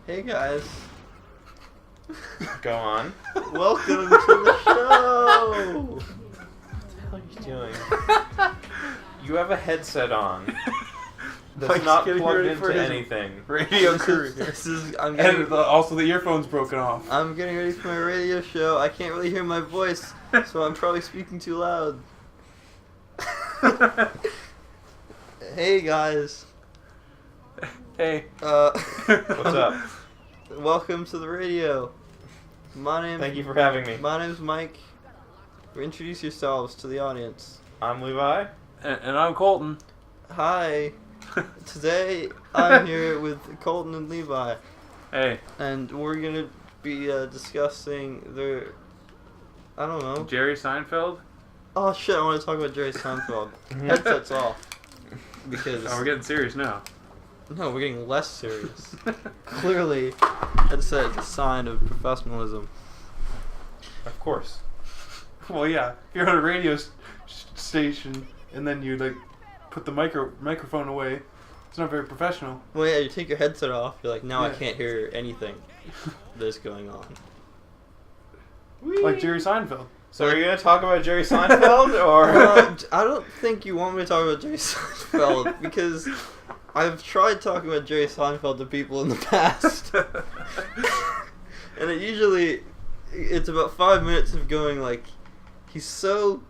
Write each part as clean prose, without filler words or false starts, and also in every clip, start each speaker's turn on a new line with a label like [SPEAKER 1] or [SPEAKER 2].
[SPEAKER 1] Hey guys.
[SPEAKER 2] Go on.
[SPEAKER 1] Welcome to the show!
[SPEAKER 2] What the hell are you doing? You have a headset on. That's
[SPEAKER 3] Mike's
[SPEAKER 2] not
[SPEAKER 3] getting
[SPEAKER 2] plugged
[SPEAKER 3] ready for
[SPEAKER 2] into
[SPEAKER 3] his
[SPEAKER 2] anything.
[SPEAKER 3] Radio career. Also the earphone's broken off.
[SPEAKER 1] I'm getting ready for my radio show. I can't really hear my voice, so I'm probably speaking too loud. Hey guys.
[SPEAKER 3] Hey.
[SPEAKER 2] What's up?
[SPEAKER 1] Welcome to the radio.
[SPEAKER 2] Thank you for having me.
[SPEAKER 1] My name's Mike. Introduce yourselves to the audience.
[SPEAKER 2] I'm Levi.
[SPEAKER 3] And I'm Colton.
[SPEAKER 1] Hi. Today I'm here with Colton and Levi.
[SPEAKER 3] Hey.
[SPEAKER 1] And we're gonna be discussing I don't know.
[SPEAKER 3] Jerry Seinfeld?
[SPEAKER 1] Oh shit, I want to talk about Jerry Seinfeld. Headsets off. Because...
[SPEAKER 3] Oh, we're getting serious now.
[SPEAKER 1] No, we're getting less serious. Clearly, that's a sign of professionalism.
[SPEAKER 2] Of course.
[SPEAKER 3] Well, yeah. If you're on a radio station and then you put the microphone away, it's not very professional.
[SPEAKER 1] Well, yeah, you take your headset off, you're like, now I
[SPEAKER 3] Yeah.
[SPEAKER 1] can't hear anything that's going on.
[SPEAKER 3] Like Jerry Seinfeld.
[SPEAKER 2] So are you going to talk about Jerry Seinfeld, or...?
[SPEAKER 1] I don't think you want me to talk about Jerry Seinfeld, because I've tried talking about Jerry Seinfeld to people in the past. And it's about 5 minutes of going he's so...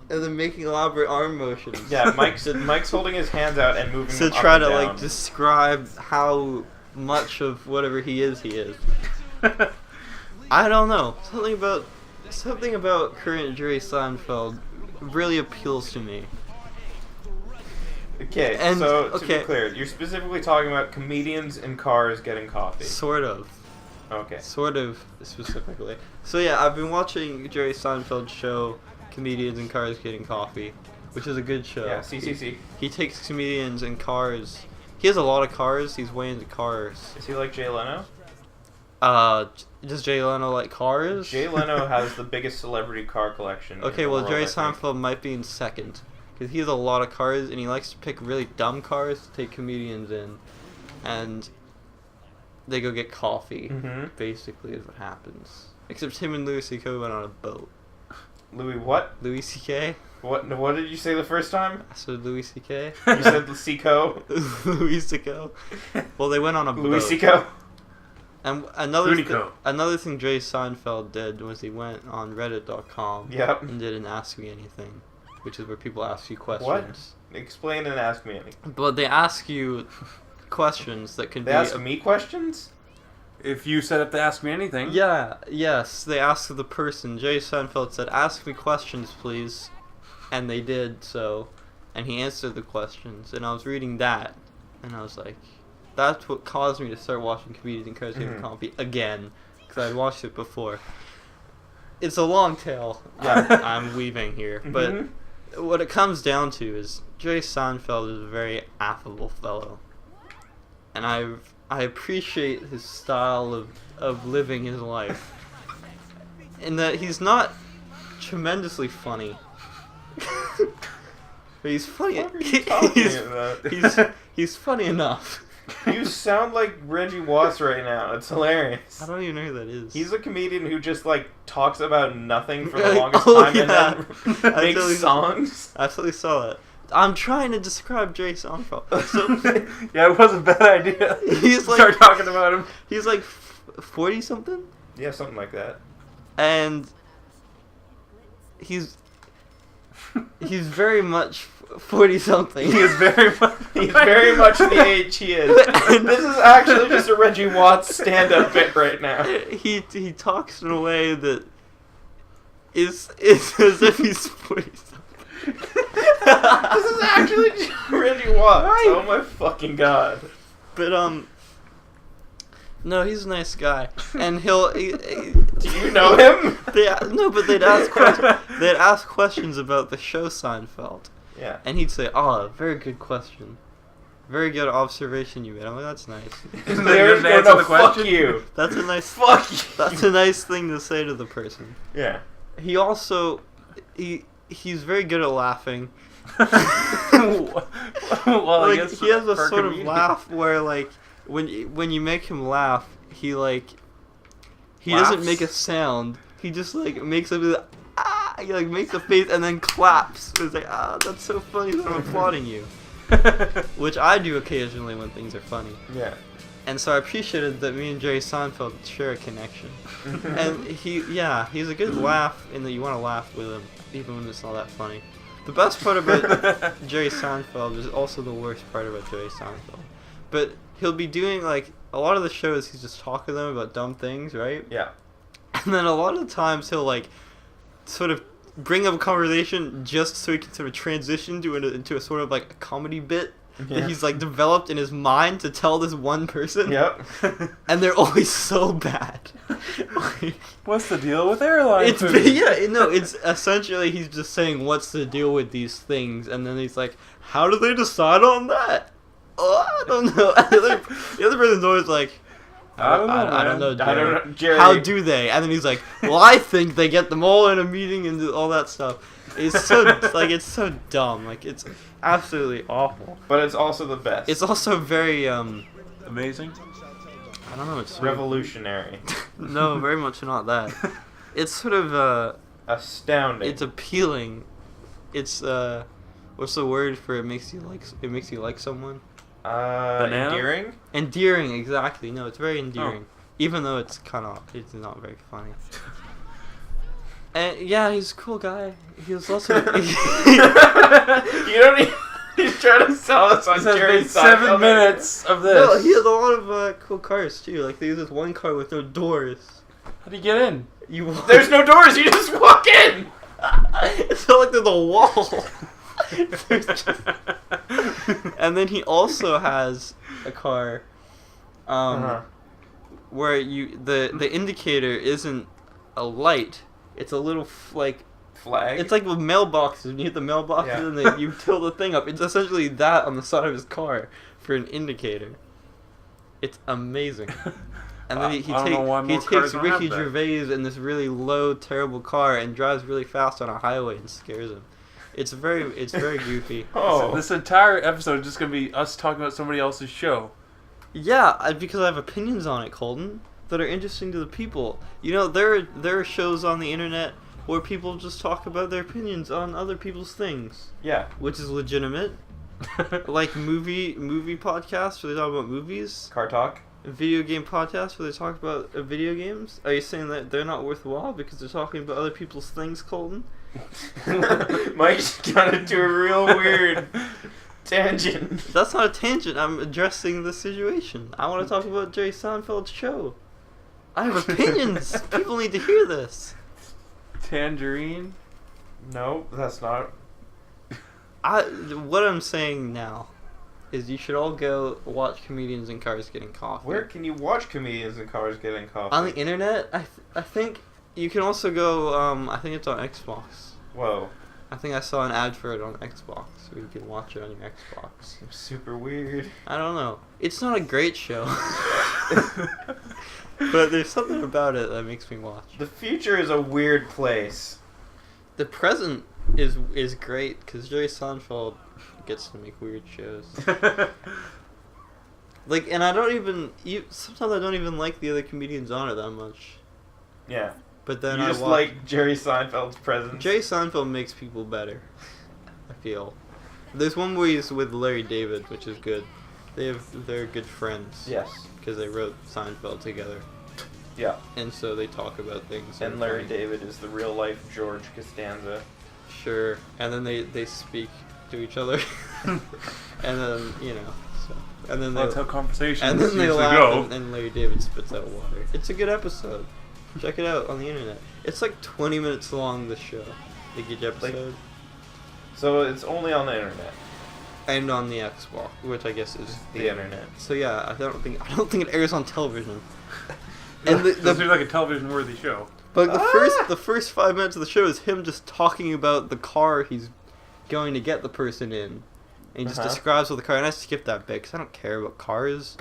[SPEAKER 1] And then making elaborate arm motions.
[SPEAKER 2] Yeah, Mike's holding his hands out and moving
[SPEAKER 1] To
[SPEAKER 2] them
[SPEAKER 1] try
[SPEAKER 2] up
[SPEAKER 1] to
[SPEAKER 2] and down.
[SPEAKER 1] describe how much of whatever he is. I don't know. Something about current Jerry Seinfeld really appeals to me.
[SPEAKER 2] Okay,
[SPEAKER 1] And-
[SPEAKER 2] so to
[SPEAKER 1] okay.
[SPEAKER 2] be clear, you're specifically talking about comedians in cars getting coffee.
[SPEAKER 1] Sort of.
[SPEAKER 2] Okay.
[SPEAKER 1] Sort of, specifically. So yeah, I've been watching Jerry Seinfeld's show, Comedians in Cars Getting Coffee, which is a good show.
[SPEAKER 2] Yeah, CCC.
[SPEAKER 1] He takes comedians in cars. He has a lot of cars. He's way into cars.
[SPEAKER 2] Is he like Jay Leno?
[SPEAKER 1] Does Jay Leno like cars?
[SPEAKER 2] Jay Leno has the biggest celebrity car collection. in
[SPEAKER 1] Okay,
[SPEAKER 2] the
[SPEAKER 1] well,
[SPEAKER 2] world,
[SPEAKER 1] Jerry
[SPEAKER 2] I think.
[SPEAKER 1] Seinfeld might be in second. Because he has a lot of cars, and he likes to pick really dumb cars to take comedians in. And they go get coffee,
[SPEAKER 2] Mhm.
[SPEAKER 1] basically, is what happens. Except him and Louis C.K. went on a boat.
[SPEAKER 2] Louis what?
[SPEAKER 1] Louis C.K.?
[SPEAKER 2] What did you say the first time?
[SPEAKER 1] I said Louis C.K.?
[SPEAKER 2] You said Seco?
[SPEAKER 1] Louis C.K. Well, they went on a
[SPEAKER 2] Louis
[SPEAKER 1] boat.
[SPEAKER 2] Seco?
[SPEAKER 1] And another
[SPEAKER 3] Unico.
[SPEAKER 1] another thing Jerry Seinfeld did was he went on Reddit.com
[SPEAKER 2] Yep.
[SPEAKER 1] and did an Ask Me Anything, which is where people ask you questions.
[SPEAKER 2] What? Explain and ask me anything.
[SPEAKER 1] But they ask you questions that can
[SPEAKER 2] They
[SPEAKER 1] be...
[SPEAKER 2] ask me questions?
[SPEAKER 3] If you set up to ask me anything.
[SPEAKER 1] Yeah, yes, they asked the person. Jerry Seinfeld said, "Ask me questions, please." And they did so. And he answered the questions. And I was reading that. And I was like, that's what caused me to start watching Comedians in Cars Getting
[SPEAKER 2] Mhm.
[SPEAKER 1] Coffee again. Because I'd watched it before. It's a long tale
[SPEAKER 2] Yeah.
[SPEAKER 1] I'm weaving here. But
[SPEAKER 2] Mhm.
[SPEAKER 1] what it comes down to is Jerry Seinfeld is a very affable fellow. And I appreciate his style of living his life. In that he's not tremendously funny. But he's funny.
[SPEAKER 2] What are you talking about?
[SPEAKER 1] He's funny enough.
[SPEAKER 2] You sound like Reggie Watts right now. It's hilarious.
[SPEAKER 1] I don't even know who that is.
[SPEAKER 2] He's a comedian who just talks about nothing for the
[SPEAKER 1] Like,
[SPEAKER 2] longest
[SPEAKER 1] oh,
[SPEAKER 2] time
[SPEAKER 1] yeah.
[SPEAKER 2] and
[SPEAKER 1] I
[SPEAKER 2] then makes
[SPEAKER 1] totally-
[SPEAKER 2] songs.
[SPEAKER 1] I absolutely saw that. I'm trying to describe Jerry Seinfeld. So
[SPEAKER 3] Yeah, it was a bad idea.
[SPEAKER 1] He's like-
[SPEAKER 3] Start talking about him.
[SPEAKER 1] he's like 40 something,
[SPEAKER 2] Yeah, something like that.
[SPEAKER 1] and he's very much 40 something.
[SPEAKER 3] He is very much.
[SPEAKER 2] He's very much the age he is. This is actually just a Reggie Watts stand-up bit right now.
[SPEAKER 1] He talks in a way that is as if he's 40 something.
[SPEAKER 2] This is actually just Reggie Watts. Oh my fucking god.
[SPEAKER 1] But no, he's a nice guy, and he'll.
[SPEAKER 2] Do you know him?
[SPEAKER 1] They'd ask questions about the show Seinfeld,
[SPEAKER 2] Yeah.
[SPEAKER 1] and he'd say, "Oh, very good question, very good observation you made." I'm like, "That's nice.
[SPEAKER 3] Isn't
[SPEAKER 2] They
[SPEAKER 3] that
[SPEAKER 2] always
[SPEAKER 3] good
[SPEAKER 2] go,
[SPEAKER 3] to answer
[SPEAKER 2] no,
[SPEAKER 3] the
[SPEAKER 2] fuck
[SPEAKER 3] question?
[SPEAKER 2] you.
[SPEAKER 1] That's a nice.
[SPEAKER 2] Fuck you.
[SPEAKER 1] That's a nice thing to say to the person."
[SPEAKER 2] Yeah.
[SPEAKER 1] He also, he's very good at laughing,
[SPEAKER 3] Well, I
[SPEAKER 1] Like,
[SPEAKER 3] guess
[SPEAKER 1] he has a
[SPEAKER 3] for
[SPEAKER 1] sort of
[SPEAKER 3] comedian.
[SPEAKER 1] laugh where, like, when you make him laugh, he doesn't
[SPEAKER 3] Laughs?
[SPEAKER 1] make a sound. He just like makes a he like makes a face and then claps. It's like, that's so funny that I'm applauding you, which I do occasionally when things are funny.
[SPEAKER 2] Yeah.
[SPEAKER 1] And so I appreciated that me and Jerry Seinfeld share a connection. And he's a good laugh in that you want to laugh with him, even when it's not that funny. The best part about Jerry Seinfeld is also the worst part about Jerry Seinfeld. But he'll be doing, like, a lot of the shows he's just talking to them about dumb things, right?
[SPEAKER 2] Yeah.
[SPEAKER 1] And then a lot of the times he'll, like, sort of bring up a conversation just so he can sort of transition into a sort of, like, a comedy bit that he's, like, developed in his mind to tell this one person.
[SPEAKER 2] Yep.
[SPEAKER 1] And they're always so bad.
[SPEAKER 3] What's the deal with airline
[SPEAKER 1] It's
[SPEAKER 3] food?
[SPEAKER 1] it's essentially he's just saying what's the deal with these things, and then he's like, how do they decide on that? Oh, I don't know. The other person's always like,
[SPEAKER 3] I don't know,
[SPEAKER 1] I don't know,
[SPEAKER 3] man.
[SPEAKER 1] Jerry.
[SPEAKER 2] I don't know, Jerry.
[SPEAKER 1] How do they? And then he's like, well, I think they get them all in a meeting and do all that stuff. It's so like it's so dumb. Like, it's absolutely awful.
[SPEAKER 2] But it's also the best.
[SPEAKER 1] It's also very
[SPEAKER 3] Amazing.
[SPEAKER 1] I don't know. It's sort
[SPEAKER 2] revolutionary.
[SPEAKER 1] no, very much not that. It's sort of
[SPEAKER 2] Astounding.
[SPEAKER 1] it's appealing. It's what's the word for it makes you like someone?
[SPEAKER 3] Banana?
[SPEAKER 2] Endearing?
[SPEAKER 1] Endearing, exactly. No, it's very endearing.
[SPEAKER 3] Oh.
[SPEAKER 1] Even though it's not very funny. And yeah, he's a cool guy. He was also
[SPEAKER 2] You don't even... He's trying to sell us on
[SPEAKER 3] This has
[SPEAKER 2] Jerry
[SPEAKER 3] been 7
[SPEAKER 2] Seinfeld.
[SPEAKER 3] minutes of this.
[SPEAKER 1] no, he has a lot of cool cars too. Like, there's this one car with no doors.
[SPEAKER 3] How do you get in?
[SPEAKER 1] You walk.
[SPEAKER 2] There's no doors, you just walk in!
[SPEAKER 1] It's not like there's a wall. There's just... And then he also has a car, where the indicator isn't a light. It's a little
[SPEAKER 2] Flag?
[SPEAKER 1] It's like with mailboxes. When you hit the mailboxes
[SPEAKER 2] Yeah.
[SPEAKER 1] and then you tilt the thing up. It's essentially that on the side of his car for an indicator. It's amazing. And then he
[SPEAKER 3] I don't know why more
[SPEAKER 1] takes
[SPEAKER 3] cars don't
[SPEAKER 1] Ricky
[SPEAKER 3] have that.
[SPEAKER 1] Gervais in this really low, terrible car and drives really fast on a highway and scares him. It's very goofy.
[SPEAKER 2] Oh.
[SPEAKER 3] This entire episode is just going to be us talking about somebody else's show.
[SPEAKER 1] Yeah, because I have opinions on it, Colton, that are interesting to the people. You know, there are shows on the internet where people just talk about their opinions on other people's things,
[SPEAKER 2] Yeah.
[SPEAKER 1] which is legitimate. Like movie podcasts where they talk about movies.
[SPEAKER 2] Car talk?
[SPEAKER 1] Video game podcasts where they talk about video games. Are you saying that they're not worthwhile because they're talking about other people's things, Colton?
[SPEAKER 2] Mike got into a real weird tangent.
[SPEAKER 1] That's not a tangent. I'm addressing the situation. I want to talk about Jerry Seinfeld's show. I have opinions. People need to hear this.
[SPEAKER 3] Tangerine?
[SPEAKER 2] No, that's not.
[SPEAKER 1] What I'm saying now is you should all go watch comedians in cars getting coffee.
[SPEAKER 2] Where can you watch comedians in cars getting coffee?
[SPEAKER 1] On the internet, I think you can also go. I think it's on Xbox.
[SPEAKER 2] Whoa.
[SPEAKER 1] I think I saw an ad for it on Xbox, where you can watch it on your Xbox.
[SPEAKER 2] Seems super weird.
[SPEAKER 1] I don't know. It's not a great show, but there's something about it that makes me watch.
[SPEAKER 2] The future is a weird place.
[SPEAKER 1] The present is great because Jerry Seinfeld gets to make weird shows. Like, and I don't even sometimes I don't even like the other comedians on it that much.
[SPEAKER 2] Yeah.
[SPEAKER 1] But then
[SPEAKER 2] You
[SPEAKER 1] I
[SPEAKER 2] just
[SPEAKER 1] watch,
[SPEAKER 2] like Jerry Seinfeld's presence.
[SPEAKER 1] Jerry Seinfeld makes people better. I feel. There's one where he's with Larry David, which is good. They're good friends.
[SPEAKER 2] Yes.
[SPEAKER 1] Because they wrote Seinfeld together,
[SPEAKER 2] Yeah.
[SPEAKER 1] and so they talk about things. that
[SPEAKER 2] And
[SPEAKER 1] are
[SPEAKER 2] Larry
[SPEAKER 1] funny.
[SPEAKER 2] David is the real life George Costanza.
[SPEAKER 1] Sure. And then they speak to each other, and then so, and then
[SPEAKER 3] That's how
[SPEAKER 1] they
[SPEAKER 3] conversations
[SPEAKER 1] and then they
[SPEAKER 3] usually
[SPEAKER 1] laugh,
[SPEAKER 3] go.
[SPEAKER 1] and Larry David spits out water. It's a good episode. Check it out on the internet. It's like 20 minutes long. The show, each episode,
[SPEAKER 2] So it's only on the internet.
[SPEAKER 1] and on the Xbox, which I guess is
[SPEAKER 2] The internet.
[SPEAKER 1] So yeah, I don't think it airs on television. And
[SPEAKER 3] This seems like a television-worthy show.
[SPEAKER 1] But the first 5 minutes of the show is him just talking about the car he's going to get the person in, and he just describes what the car. And I skipped that bit because I don't care about cars.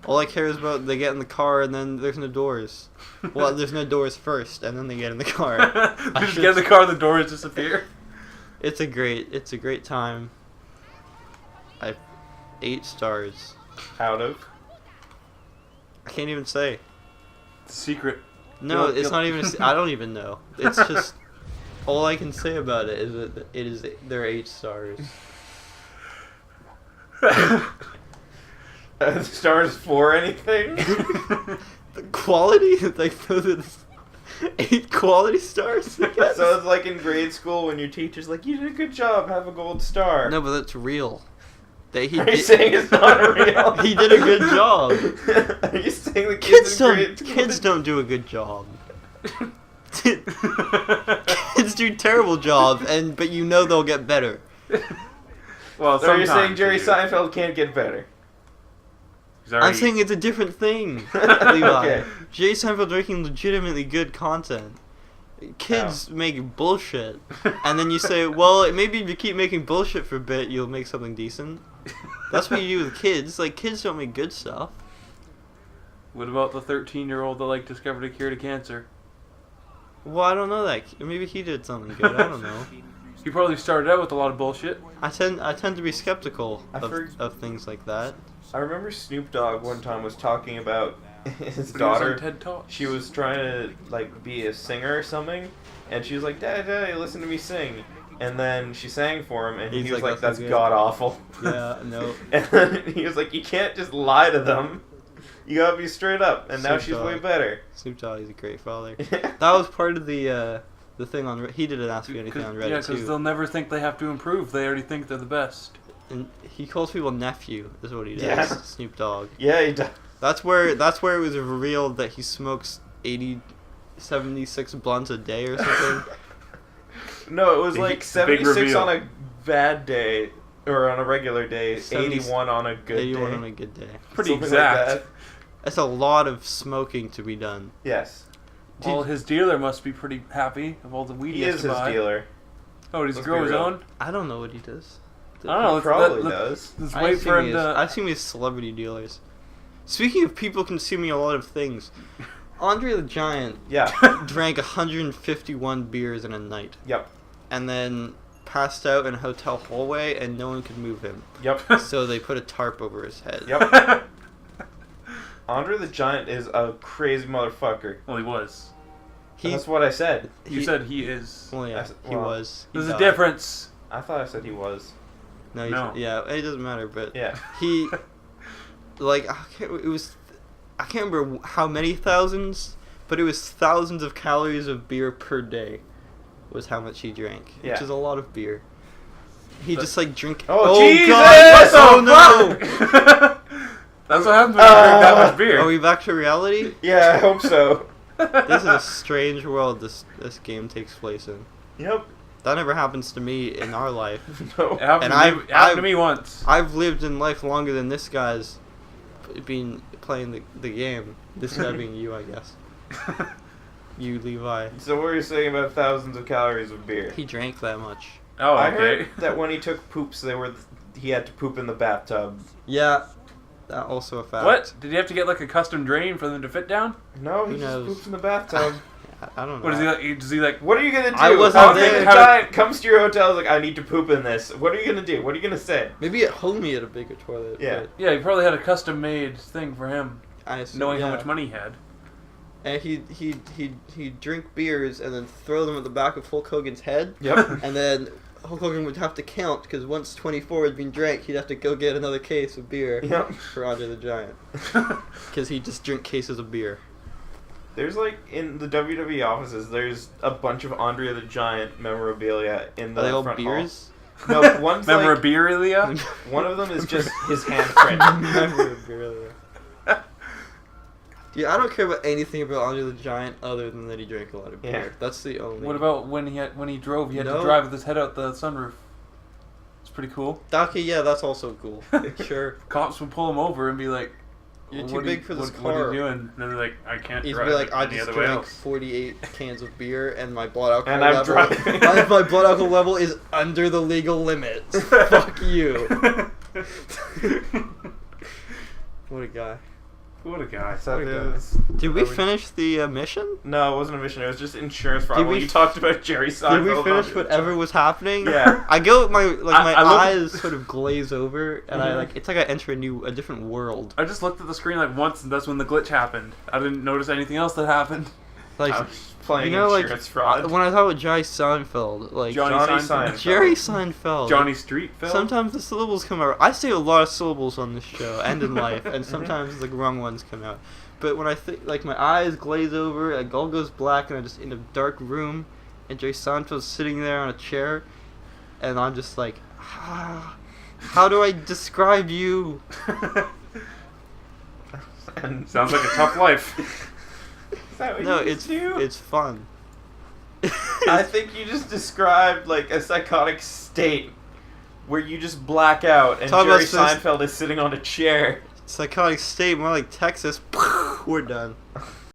[SPEAKER 1] All I care is about they get in the car and then there's no doors. Well, there's no doors first, and then they get in the car.
[SPEAKER 3] They just get in the car, the doors disappear.
[SPEAKER 1] It's a great time. 8 stars.
[SPEAKER 2] Out of.
[SPEAKER 1] I can't even say.
[SPEAKER 3] It's a secret.
[SPEAKER 1] No,
[SPEAKER 3] You'll-
[SPEAKER 1] it's not even. I don't even know. It's just all I can say about it is that they're 8 stars.
[SPEAKER 2] Stars for anything?
[SPEAKER 1] The quality, like those 8 quality stars. I guess.
[SPEAKER 2] So it's like in grade school when your teacher's like, "You did a good job, have a gold star."
[SPEAKER 1] No, but that's real.
[SPEAKER 2] Are you saying it's not real?
[SPEAKER 1] He did a good job.
[SPEAKER 2] Are you saying the kids in grade school
[SPEAKER 1] Kids don't do a good job. Kids do terrible jobs, but you know they'll get better.
[SPEAKER 3] Well,
[SPEAKER 2] So you're saying
[SPEAKER 3] sometimes
[SPEAKER 2] Jerry
[SPEAKER 3] you do.
[SPEAKER 2] Seinfeld can't get better?
[SPEAKER 3] He's already-
[SPEAKER 1] I'm saying it's a different thing, Levi.
[SPEAKER 2] Okay.
[SPEAKER 1] Jerry Seinfeld making legitimately good content. Kids make bullshit, and then you say, well, maybe if you keep making bullshit for a bit, you'll make something decent. That's what you do with kids. Like, kids don't make good stuff.
[SPEAKER 3] What about the 13-year-old that discovered a cure to cancer?
[SPEAKER 1] Well, I don't know that. Maybe he did something good. I don't know.
[SPEAKER 3] He probably started out with a lot of bullshit.
[SPEAKER 1] I tend to be skeptical of things like that.
[SPEAKER 2] I remember Snoop Dogg one time was talking about his
[SPEAKER 3] But he was on
[SPEAKER 2] daughter.
[SPEAKER 3] TED Talk.
[SPEAKER 2] She was trying to be a singer or something, and she was like, "Daddy, listen to me sing." And then she sang for him, and
[SPEAKER 1] He's
[SPEAKER 2] he was
[SPEAKER 1] like,
[SPEAKER 2] like,
[SPEAKER 1] "That's
[SPEAKER 2] "That's
[SPEAKER 1] not good."
[SPEAKER 2] god awful."
[SPEAKER 1] Yeah, no.
[SPEAKER 2] And then he was like, "You can't just lie to them. You gotta be straight up." And now
[SPEAKER 1] Snoop
[SPEAKER 2] she's way
[SPEAKER 1] Dogg.
[SPEAKER 2] better.
[SPEAKER 1] Snoop Dogg is a great father. That was part of the thing on. He didn't ask me anything on Reddit
[SPEAKER 3] Yeah, because
[SPEAKER 1] too.
[SPEAKER 3] they'll never think they have to improve. They already think they're the best.
[SPEAKER 1] And he calls people nephew. Is what he does.
[SPEAKER 2] Yeah.
[SPEAKER 1] Snoop Dogg.
[SPEAKER 2] Yeah, he does.
[SPEAKER 1] That's where it was revealed that he smokes 76 blunts a day or something.
[SPEAKER 2] No, it was
[SPEAKER 3] Big-
[SPEAKER 2] like
[SPEAKER 3] big
[SPEAKER 2] 76
[SPEAKER 3] reveal.
[SPEAKER 2] on a bad day, or on a regular day,
[SPEAKER 1] 70
[SPEAKER 2] 81 on a good
[SPEAKER 1] 81
[SPEAKER 2] day.
[SPEAKER 1] on a good day.
[SPEAKER 3] Pretty
[SPEAKER 2] Something
[SPEAKER 3] exact.
[SPEAKER 2] Like that.
[SPEAKER 1] That's a lot of smoking to be done.
[SPEAKER 2] Yes.
[SPEAKER 3] Well, his dealer must be pretty happy of all the weed
[SPEAKER 2] He
[SPEAKER 3] has
[SPEAKER 2] is
[SPEAKER 3] to
[SPEAKER 2] his
[SPEAKER 3] buy.
[SPEAKER 2] dealer.
[SPEAKER 3] Oh, does he
[SPEAKER 2] Let's
[SPEAKER 3] grow
[SPEAKER 2] be
[SPEAKER 3] his
[SPEAKER 2] real.
[SPEAKER 3] own?
[SPEAKER 1] I don't know what he does.
[SPEAKER 3] I don't know.
[SPEAKER 2] He probably
[SPEAKER 3] let-
[SPEAKER 2] does.
[SPEAKER 3] Let's
[SPEAKER 1] I've
[SPEAKER 3] wait
[SPEAKER 1] seen
[SPEAKER 3] for him
[SPEAKER 1] these-
[SPEAKER 3] to...
[SPEAKER 1] I've seen these celebrity dealers. Speaking of people consuming a lot of things, Andre the Giant
[SPEAKER 2] Yeah.
[SPEAKER 1] drank 151 beers in a night,
[SPEAKER 2] Yep.
[SPEAKER 1] and then passed out in a hotel hallway, and no one could move him.
[SPEAKER 2] Yep.
[SPEAKER 1] So they put a tarp over his head.
[SPEAKER 2] Yep. Andre the Giant is a crazy motherfucker.
[SPEAKER 3] Well, he was.
[SPEAKER 2] That's what I said.
[SPEAKER 3] You said he is.
[SPEAKER 1] Well, yeah, he
[SPEAKER 2] well,
[SPEAKER 1] was. He
[SPEAKER 3] There's a
[SPEAKER 1] died.
[SPEAKER 3] difference.
[SPEAKER 2] I thought I said he was.
[SPEAKER 1] No,
[SPEAKER 3] No.
[SPEAKER 1] yeah, it doesn't matter, but
[SPEAKER 2] Yeah.
[SPEAKER 1] he, like, I can't remember how many thousands, but it was thousands of calories of beer per day, was how much he drank, which
[SPEAKER 2] Yeah.
[SPEAKER 1] is a lot of beer. He
[SPEAKER 2] But-
[SPEAKER 1] just drink.
[SPEAKER 2] Oh,
[SPEAKER 1] God!
[SPEAKER 2] Jesus!
[SPEAKER 3] What the
[SPEAKER 1] Oh no!
[SPEAKER 3] fuck? That's what happens when you drink that much beer.
[SPEAKER 1] Are we back to reality?
[SPEAKER 2] Yeah, I hope so.
[SPEAKER 1] This is a strange world this game takes place in.
[SPEAKER 2] Yep.
[SPEAKER 1] That never happens to me in our life.
[SPEAKER 2] No.
[SPEAKER 3] It happened,
[SPEAKER 1] And
[SPEAKER 3] to, me, it happened to me once.
[SPEAKER 1] I've lived in life longer than this guy's been playing the game. This guy being you, I guess. You, Levi.
[SPEAKER 2] So what were you saying about thousands of calories of beer?
[SPEAKER 1] He drank that much.
[SPEAKER 3] Oh,
[SPEAKER 2] I
[SPEAKER 3] okay.
[SPEAKER 2] heard that when he took poops, he had to poop in the bathtub.
[SPEAKER 1] Yeah, that also a fact.
[SPEAKER 3] What? Did he have to get a custom drain for them to fit down?
[SPEAKER 2] No,
[SPEAKER 1] Who
[SPEAKER 2] he just
[SPEAKER 1] knows?
[SPEAKER 2] poops in the bathtub.
[SPEAKER 1] I don't know.
[SPEAKER 3] What is he like? Does he like?
[SPEAKER 2] What are you gonna do?
[SPEAKER 1] I wasn't
[SPEAKER 2] Andre
[SPEAKER 1] there.
[SPEAKER 2] the Giant comes to your hotel, like, I need to poop in this. What are you gonna do? What are you gonna say?
[SPEAKER 1] Maybe at home he had a bigger toilet.
[SPEAKER 2] Yeah.
[SPEAKER 1] but
[SPEAKER 3] Yeah, he probably had a custom made thing for him,
[SPEAKER 1] I assume,
[SPEAKER 3] knowing how
[SPEAKER 1] yeah.
[SPEAKER 3] much money he had.
[SPEAKER 1] And he'd drink beers and then throw them at the back of Hulk Hogan's head.
[SPEAKER 2] Yep.
[SPEAKER 1] And then Hulk Hogan would have to count, because once 24 had been drank, he'd have to go get another case of beer
[SPEAKER 2] Yep.
[SPEAKER 1] for Andre the Giant. Because he'd just drink cases of beer.
[SPEAKER 2] There's in the WWE offices, there's a bunch of Andre the Giant memorabilia in the
[SPEAKER 1] Are they all
[SPEAKER 2] front
[SPEAKER 1] beers?
[SPEAKER 2] hall. No, one's
[SPEAKER 3] Memorabilia?
[SPEAKER 2] one of them is just his handprint.
[SPEAKER 1] Memorabilia. Yeah, I don't care about anything about Andre the Giant other than that he drank a lot of beer.
[SPEAKER 2] Yeah.
[SPEAKER 1] That's the only.
[SPEAKER 3] What about when he drove? He had
[SPEAKER 1] No.
[SPEAKER 3] to drive with his head out the sunroof. It's pretty cool.
[SPEAKER 1] Okay, yeah, that's also cool. Sure.
[SPEAKER 3] Cops would pull him over and be like,
[SPEAKER 1] You're too
[SPEAKER 3] "What are
[SPEAKER 1] big
[SPEAKER 3] you-
[SPEAKER 1] for this
[SPEAKER 3] what
[SPEAKER 1] car."
[SPEAKER 3] are you doing?" And they're like, "I can't
[SPEAKER 1] He'd
[SPEAKER 3] drive
[SPEAKER 1] be like, I
[SPEAKER 3] any
[SPEAKER 1] just
[SPEAKER 3] other way
[SPEAKER 1] drank
[SPEAKER 3] else."
[SPEAKER 1] 48 cans of beer and my blood alcohol
[SPEAKER 2] And I'm
[SPEAKER 1] level.
[SPEAKER 2] driving.
[SPEAKER 1] my blood alcohol level is under the legal limits. Fuck you. What a guy.
[SPEAKER 3] What a guy.
[SPEAKER 2] So
[SPEAKER 3] What a guy.
[SPEAKER 2] there's-
[SPEAKER 1] Did we
[SPEAKER 2] are we-
[SPEAKER 1] finish the mission?
[SPEAKER 2] No, it wasn't a mission. It was just insurance fraud.
[SPEAKER 1] Did
[SPEAKER 2] When
[SPEAKER 1] we
[SPEAKER 2] you
[SPEAKER 1] f-
[SPEAKER 2] talked about Jerry Seinfeld.
[SPEAKER 1] Did we finish
[SPEAKER 2] on-
[SPEAKER 1] whatever was happening?
[SPEAKER 2] Yeah.
[SPEAKER 1] I go my
[SPEAKER 3] I look-
[SPEAKER 1] eyes sort of glaze over, and I
[SPEAKER 2] Mhm.
[SPEAKER 1] like it's like I enter a different world.
[SPEAKER 3] I just looked at the screen like once, and that's when the glitch happened. I didn't notice anything else that happened.
[SPEAKER 1] Like
[SPEAKER 2] I was playing
[SPEAKER 1] you know, like
[SPEAKER 2] insurance fraud.
[SPEAKER 1] when I talk about Jerry Seinfeld, like
[SPEAKER 3] Johnny Seinfeld.
[SPEAKER 1] Jerry Seinfeld.
[SPEAKER 3] Johnny Street Phil.
[SPEAKER 1] Sometimes the syllables come out. I say a lot of syllables on this show and in life, and sometimes the wrong ones come out. But when I think, like, my eyes glaze over, like, all goes black, and I'm just in a dark room, and Jerry Seinfeld's sitting there on a chair, and I'm just like, how do I describe you?
[SPEAKER 2] And
[SPEAKER 3] Sounds like a tough life.
[SPEAKER 2] Is that what
[SPEAKER 1] No,
[SPEAKER 2] you do?
[SPEAKER 1] it's fun.
[SPEAKER 2] I think you just described like a psychotic state where you just black out and
[SPEAKER 1] Talk
[SPEAKER 2] Jerry
[SPEAKER 1] about
[SPEAKER 2] Seinfeld is sitting on a chair.
[SPEAKER 1] Psychotic state, more like Texas. We're done.